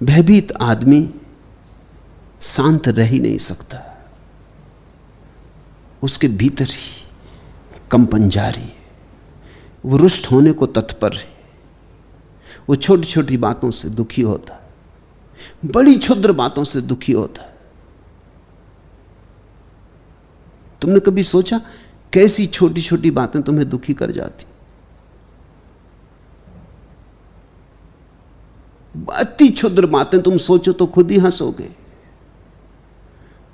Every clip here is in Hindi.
भयभीत आदमी शांत रह ही नहीं सकता, उसके भीतर ही कंपन जारी है, वो रुष्ट होने को तत्पर है, वो छोटी छोटी बातों से दुखी होता है, बड़ी क्षुद्र बातों से दुखी होता है। तुमने कभी सोचा कैसी छोटी छोटी बातें तुम्हें दुखी कर जाती? अति क्षुद्र बातें तुम सोचो तो खुद ही हंसोगे।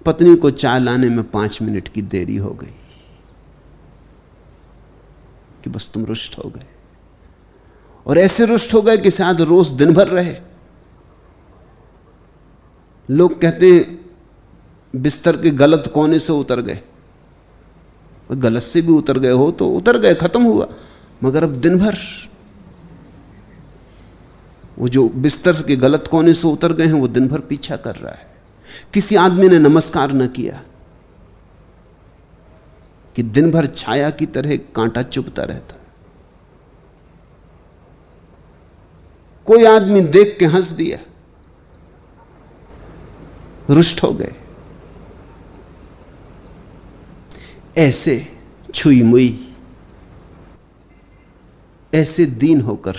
पत्नी को चाय लाने में 5 मिनट की देरी हो गई कि बस तुम रुष्ट हो गए, और ऐसे रुष्ट हो गए कि शायद रोज दिन भर रहे। लोग कहते हैं बिस्तर के गलत कोने से उतर गए, गलत से भी उतर गए हो तो उतर गए, खत्म हुआ, मगर अब दिन भर वो जो बिस्तर के गलत कोने से उतर गए हैं वो दिन भर पीछा कर रहा है। किसी आदमी ने नमस्कार न किया कि दिन भर छाया की तरह कांटा चुभता रहता। कोई आदमी देख के हंस दिया, रुष्ट हो गए। ऐसे छुई मुई, ऐसे दीन होकर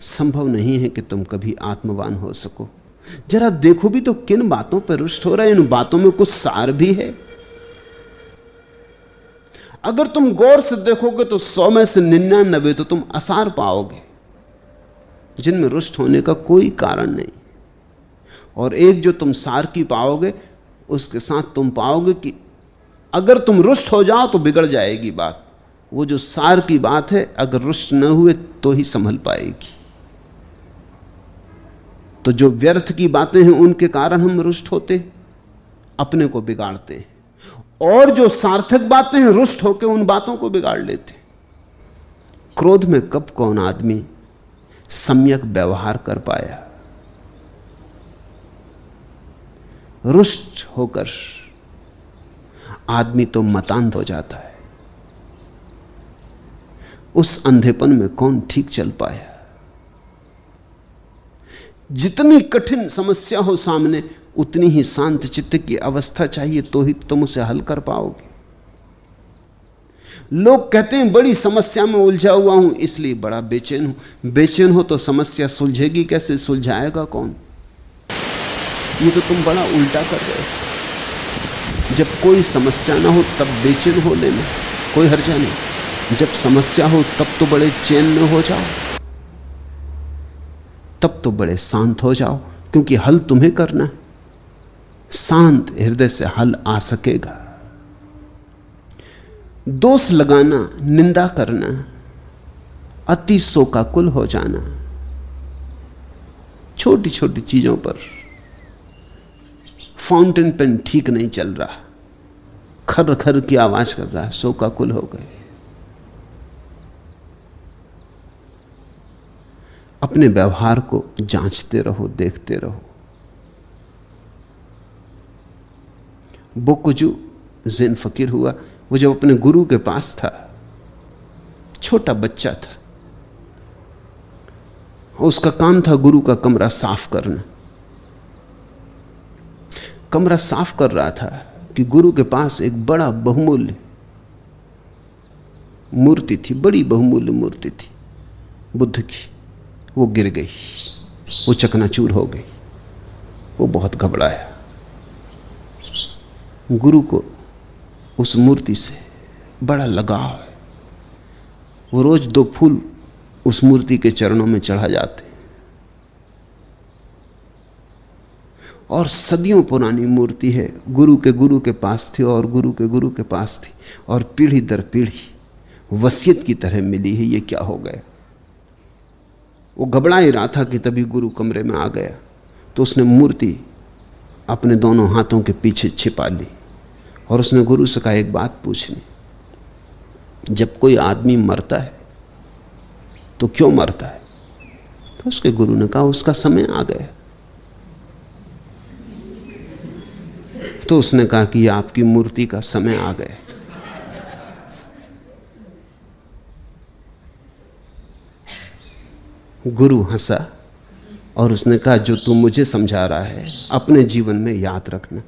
संभव नहीं है कि तुम कभी आत्मवान हो सको। जरा देखो भी तो किन बातों पर रुष्ट हो रहे हैं। इन बातों में कुछ सार भी है। अगर तुम गौर से देखोगे तो 100 में से 99 तो तुम असार पाओगे जिनमें रुष्ट होने का कोई कारण नहीं, और एक जो तुम सार की पाओगे उसके साथ तुम पाओगे कि अगर तुम रुष्ट हो जाओ तो बिगड़ जाएगी बात। वो जो सार की बात है अगर रुष्ट न हुए तो ही संभल पाएगी। तो जो व्यर्थ की बातें हैं उनके कारण हम रुष्ट होते, अपने को बिगाड़ते हैं, और जो सार्थक बातें हैं रुष्ट होकर उन बातों को बिगाड़ लेते। क्रोध में कब कौन आदमी सम्यक व्यवहार कर पाया? रुष्ट होकर आदमी तो मतांध हो जाता है। उस अंधेपन में कौन ठीक चल पाया? जितनी कठिन समस्या हो सामने उतनी ही शांत चित्त की अवस्था चाहिए, तो ही तुम उसे हल कर पाओगे। लोग कहते हैं बड़ी समस्या में उलझा हुआ हूं इसलिए बड़ा बेचैन हूं। बेचैन हो तो समस्या सुलझेगी कैसे? सुलझाएगा कौन? ये तो तुम बड़ा उल्टा कर रहे हो। जब कोई समस्या ना हो तब बेचैन हो लेना, कोई हर्जा नहीं। जब समस्या हो तब तो बड़े चैन में हो जाओ, तब तो बड़े शांत हो जाओ, क्योंकि हल तुम्हें करना है। शांत हृदय से हल आ सकेगा। दोष लगाना, निंदा करना, अति शोकाकुल हो जाना, छोटी छोटी चीजों पर फाउंटेन पेन ठीक नहीं चल रहा, खर खर की आवाज कर रहा है, शोकाकुल हो गए। अपने व्यवहार को जांचते रहो, देखते रहो। बोकुजू ज़ेन फकीर हुआ, वो जब अपने गुरु के पास था, छोटा बच्चा था, उसका काम था गुरु का कमरा साफ करना। कमरा साफ कर रहा था कि गुरु के पास एक बड़ा बहुमूल्य मूर्ति थी, बड़ी बहुमूल्य मूर्ति थी बुद्ध की। वो गिर गई, वो चकनाचूर हो गई। वो बहुत घबराया। गुरु को उस मूर्ति से बड़ा लगाव है। वो रोज 2 फूल उस मूर्ति के चरणों में चढ़ा जाते, और सदियों पुरानी मूर्ति है। गुरु के पास थी और गुरु के पास थी, और पीढ़ी दर पीढ़ी वसीयत की तरह मिली है। ये क्या हो गया? वो घबरा ही रहा था कि तभी गुरु कमरे में आ गया। तो उसने मूर्ति अपने दोनों हाथों के पीछे छिपा ली, और उसने गुरु से कहा एक बात पूछनी, जब कोई आदमी मरता है तो क्यों मरता है? तो उसके गुरु ने कहा उसका समय आ गया। तो उसने कहा कि आपकी मूर्ति का समय आ गया। गुरु हंसा और उसने कहा जो तू मुझे समझा रहा है अपने जीवन में याद रखना,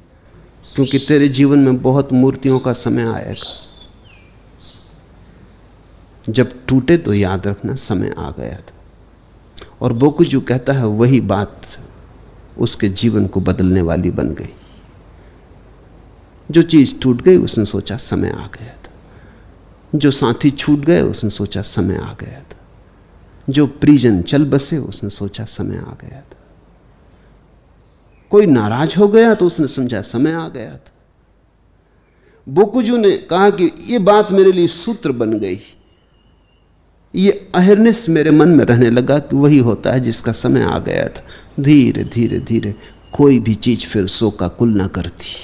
क्योंकि तेरे जीवन में बहुत मूर्तियों का समय आएगा। जब टूटे तो याद रखना समय आ गया था। और बोकुजू कहता है वही बात उसके जीवन को बदलने वाली बन गई। जो चीज टूट गई उसने सोचा समय आ गया था, जो साथी छूट गए उसने सोचा समय आ गया था, जो परिजन चल बसे उसने सोचा समय आ गया था, कोई नाराज हो गया तो उसने समझा समय आ गया था। बोकुजू ने कहा कि यह बात मेरे लिए सूत्र बन गई, ये अहिर्निश मेरे मन में रहने लगा कि वही होता है जिसका समय आ गया था। धीरे धीरे धीरे कोई भी चीज फिर शोकाकुल न करती।